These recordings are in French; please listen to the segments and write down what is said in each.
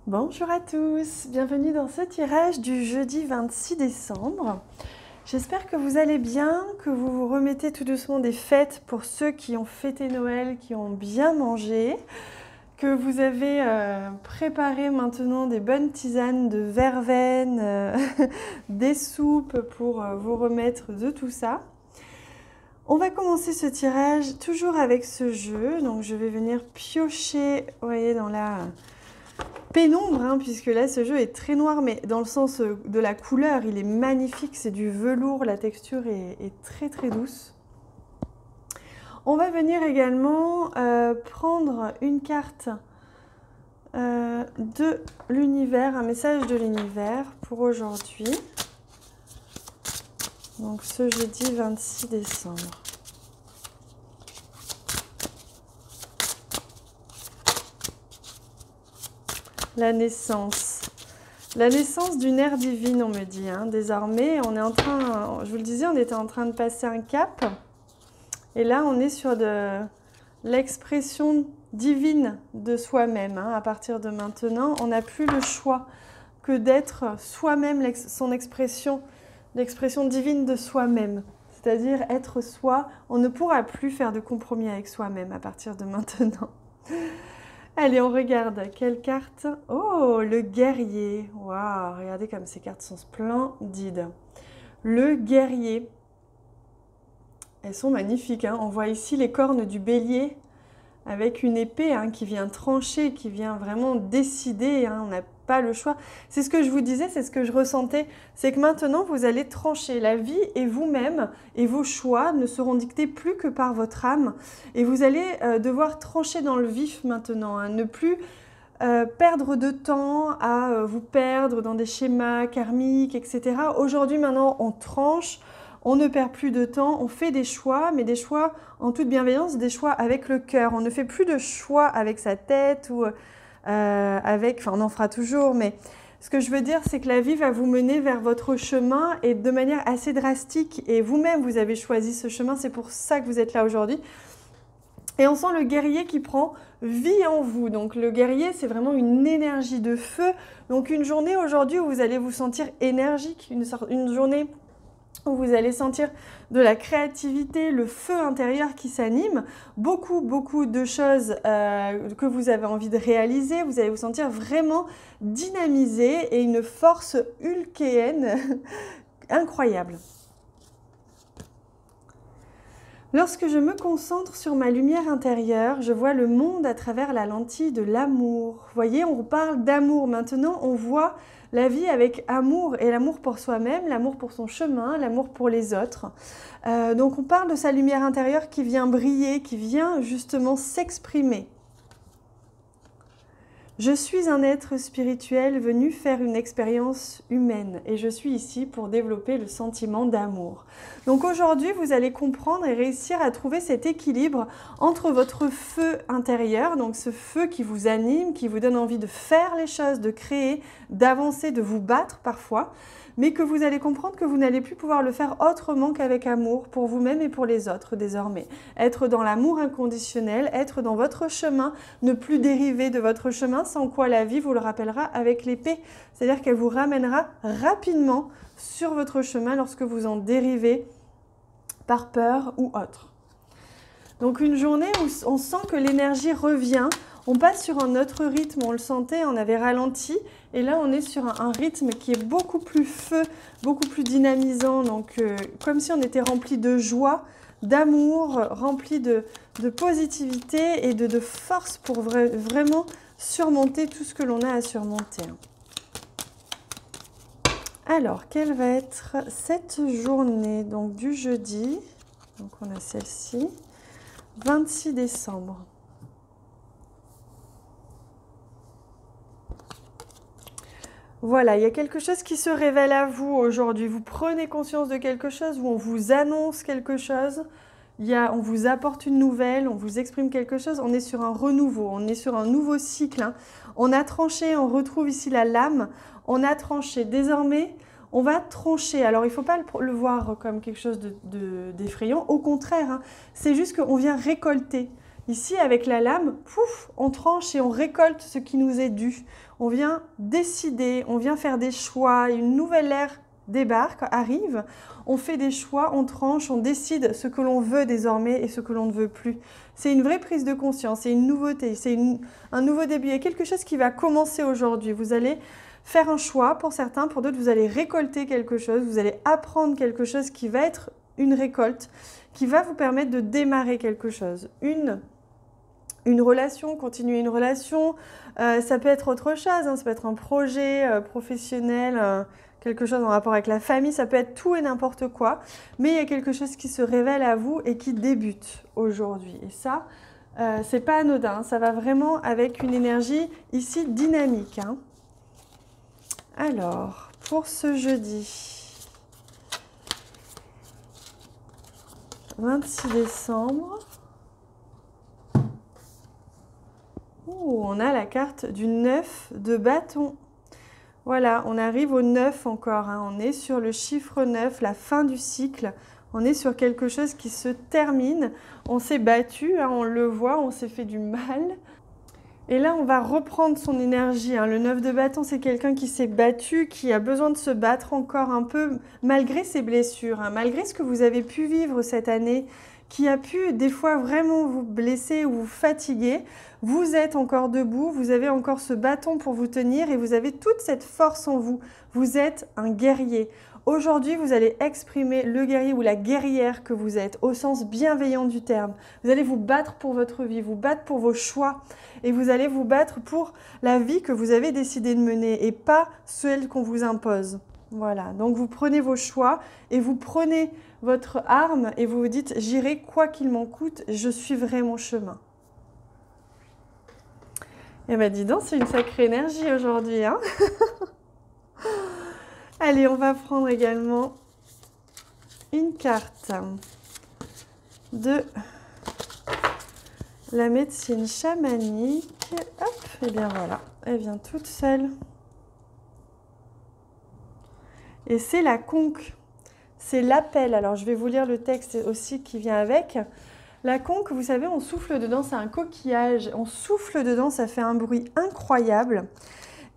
Bonjour à tous, bienvenue dans ce tirage du jeudi 26 décembre. J'espère que vous allez bien, que vous vous remettez tout doucement des fêtes pour ceux qui ont fêté Noël, qui ont bien mangé, que vous avez préparé maintenant des bonnes tisanes de verveine, des soupes pour vous remettre de tout ça. On va commencer ce tirage toujours avec ce jeu, donc je vais venir piocher, vous voyez, dans la pénombre, hein, puisque là ce jeu est très noir, mais dans le sens de la couleur, il est magnifique, c'est du velours, la texture est très très douce. On va venir également prendre une carte de l'univers, un message de l'univers pour aujourd'hui. Donc ce jeudi 26 décembre. La naissance. La naissance d'une ère divine, on me dit. Hein. Désormais, on est en train, je vous le disais, on était en train de passer un cap. Et là, on est sur de l'expression divine de soi-même. Hein. À partir de maintenant, on n'a plus le choix que d'être soi-même, l'expression divine de soi-même. C'est-à-dire être soi. On ne pourra plus faire de compromis avec soi-même à partir de maintenant. Allez, on regarde. Quelle carte? Oh, le guerrier. Waouh, regardez comme ces cartes sont splendides. Le guerrier. Elles sont magnifiques. Hein. On voit ici les cornes du bélier avec une épée hein, qui vient trancher, qui vient vraiment décider. Hein. On n'a pas le choix. C'est ce que je vous disais, c'est ce que je ressentais. C'est que maintenant, vous allez trancher. La vie et vous-même et vos choix ne seront dictés plus que par votre âme. Et vous allez devoir trancher dans le vif maintenant. Hein. Ne plus perdre de temps à vous perdre dans des schémas karmiques, etc. Aujourd'hui, maintenant, on tranche. On ne perd plus de temps, on fait des choix, mais des choix en toute bienveillance, des choix avec le cœur. On ne fait plus de choix avec sa tête ou enfin on en fera toujours, mais ce que je veux dire, c'est que la vie va vous mener vers votre chemin et de manière assez drastique. Et vous-même, vous avez choisi ce chemin, c'est pour ça que vous êtes là aujourd'hui. Et on sent le guerrier qui prend vie en vous. Donc le guerrier, c'est vraiment une énergie de feu. Donc une journée aujourd'hui où vous allez vous sentir énergique, une journée où vous allez sentir de la créativité, le feu intérieur qui s'anime, beaucoup de choses que vous avez envie de réaliser, vous allez vous sentir vraiment dynamisé et une force hulkéenne incroyable. Lorsque je me concentre sur ma lumière intérieure, je vois le monde à travers la lentille de l'amour. Vous voyez, on parle d'amour. Maintenant, on voit la vie avec amour et l'amour pour soi-même, l'amour pour son chemin, l'amour pour les autres. Donc on parle de sa lumière intérieure qui vient briller, qui vient justement s'exprimer. Je suis un être spirituel venu faire une expérience humaine et je suis ici pour développer le sentiment d'amour. Donc aujourd'hui, vous allez comprendre et réussir à trouver cet équilibre entre votre feu intérieur, donc ce feu qui vous anime, qui vous donne envie de faire les choses, de créer, d'avancer, de vous battre parfois, mais que vous allez comprendre que vous n'allez plus pouvoir le faire autrement qu'avec amour pour vous-même et pour les autres désormais. Être dans l'amour inconditionnel, être dans votre chemin, ne plus dériver de votre chemin, sans quoi la vie vous le rappellera avec l'épée. C'est-à-dire qu'elle vous ramènera rapidement sur votre chemin lorsque vous en dérivez par peur ou autre. Donc une journée où on sent que l'énergie revient, on passe sur un autre rythme, on le sentait, on avait ralenti, et là on est sur un rythme qui est beaucoup plus feu, beaucoup plus dynamisant, donc comme si on était rempli de joie, d'amour, rempli de positivité et de force pour vraiment surmonter tout ce que l'on a à surmonter. Alors, quelle va être cette journée donc du jeudi? Donc on a celle-ci, 26 décembre. Voilà, il y a quelque chose qui se révèle à vous aujourd'hui. Vous prenez conscience de quelque chose ou on vous annonce quelque chose. On vous apporte une nouvelle, on vous exprime quelque chose. On est sur un renouveau, on est sur un nouveau cycle. Hein. On a tranché, on retrouve ici la lame. On a tranché. Désormais, on va trancher. Alors, il ne faut pas le voir comme quelque chose d'effrayant. Au contraire, hein, c'est juste qu'on vient récolter. Ici, avec la lame, pouf, on tranche et on récolte ce qui nous est dû. On vient décider, on vient faire des choix, une nouvelle ère débarque, arrive, on fait des choix, on tranche, on décide ce que l'on veut désormais et ce que l'on ne veut plus. C'est une vraie prise de conscience, c'est une nouveauté, c'est un nouveau début, il y a quelque chose qui va commencer aujourd'hui. Vous allez faire un choix pour certains, pour d'autres, vous allez récolter quelque chose, vous allez apprendre quelque chose qui va être une récolte, qui va vous permettre de démarrer quelque chose. Une relation, continuer une relation, ça peut être autre chose, hein, ça peut être un projet professionnel, quelque chose en rapport avec la famille, ça peut être tout et n'importe quoi, mais il y a quelque chose qui se révèle à vous et qui débute aujourd'hui. Et ça, c'est pas anodin, ça va vraiment avec une énergie ici dynamique. Hein. Alors, pour ce jeudi 26 décembre, on a la carte du 9 de bâton. Voilà, on arrive au 9 encore, hein. On est sur le chiffre 9, la fin du cycle. On est sur quelque chose qui se termine. On s'est battu, hein, on le voit, on s'est fait du mal. Et là, on va reprendre son énergie. Hein. Le 9 de bâton, c'est quelqu'un qui s'est battu, qui a besoin de se battre encore un peu, malgré ses blessures, hein, malgré ce que vous avez pu vivre cette année, qui a pu des fois vraiment vous blesser ou vous fatiguer. Vous êtes encore debout, vous avez encore ce bâton pour vous tenir et vous avez toute cette force en vous. Vous êtes un guerrier. Aujourd'hui, vous allez exprimer le guerrier ou la guerrière que vous êtes, au sens bienveillant du terme. Vous allez vous battre pour votre vie, vous battre pour vos choix et vous allez vous battre pour la vie que vous avez décidé de mener et pas celle qu'on vous impose. Voilà, donc vous prenez vos choix et vous prenez votre arme et vous vous dites « J'irai quoi qu'il m'en coûte, je suivrai mon chemin ». Eh bien, dis donc, c'est une sacrée énergie aujourd'hui, hein. Allez, on va prendre également une carte de la médecine chamanique. Hop, et bien voilà, elle vient toute seule. Et c'est la conque, c'est l'appel. Alors, je vais vous lire le texte aussi qui vient avec. La conque, vous savez, on souffle dedans, c'est un coquillage. On souffle dedans, ça fait un bruit incroyable.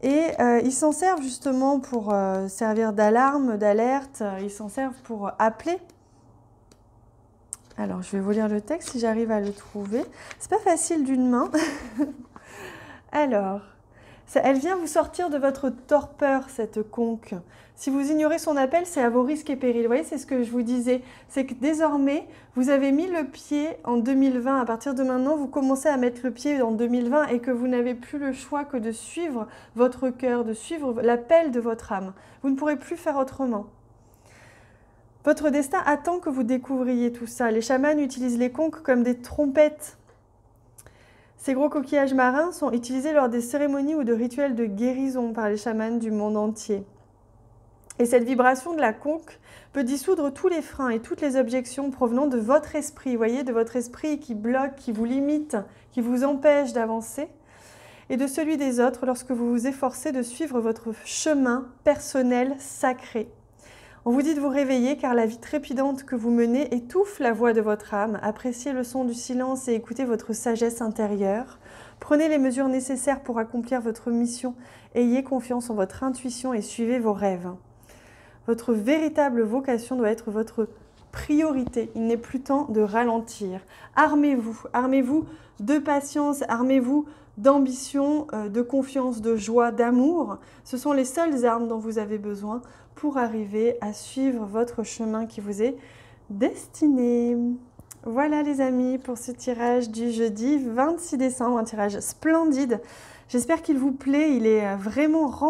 Et ils s'en servent justement pour servir d'alarme, d'alerte. Ils s'en servent pour appeler. Alors, je vais vous lire le texte si j'arrive à le trouver. C'est pas facile d'une main. Alors, elle vient vous sortir de votre torpeur, cette conque. Si vous ignorez son appel, c'est à vos risques et périls. Vous voyez, c'est ce que je vous disais. C'est que désormais, vous avez mis le pied en 2020. À partir de maintenant, vous commencez à mettre le pied en 2020 et que vous n'avez plus le choix que de suivre votre cœur, de suivre l'appel de votre âme. Vous ne pourrez plus faire autrement. Votre destin attend que vous découvriez tout ça. Les chamans utilisent les conques comme des trompettes. Ces gros coquillages marins sont utilisés lors des cérémonies ou de rituels de guérison par les chamans du monde entier. Et cette vibration de la conque peut dissoudre tous les freins et toutes les objections provenant de votre esprit, vous voyez, de votre esprit qui bloque, qui vous limite, qui vous empêche d'avancer, et de celui des autres lorsque vous vous efforcez de suivre votre chemin personnel sacré. On vous dit de vous réveiller car la vie trépidante que vous menez étouffe la voix de votre âme. Appréciez le son du silence et écoutez votre sagesse intérieure. Prenez les mesures nécessaires pour accomplir votre mission. Ayez confiance en votre intuition et suivez vos rêves. Votre véritable vocation doit être votre priorité. Il n'est plus temps de ralentir. Armez-vous. Armez-vous de patience, armez-vous d'ambition, de confiance, de joie, d'amour. Ce sont les seules armes dont vous avez besoin pour arriver à suivre votre chemin qui vous est destiné. Voilà les amis pour ce tirage du jeudi 26 décembre, un tirage splendide. J'espère qu'il vous plaît, il est vraiment rempli.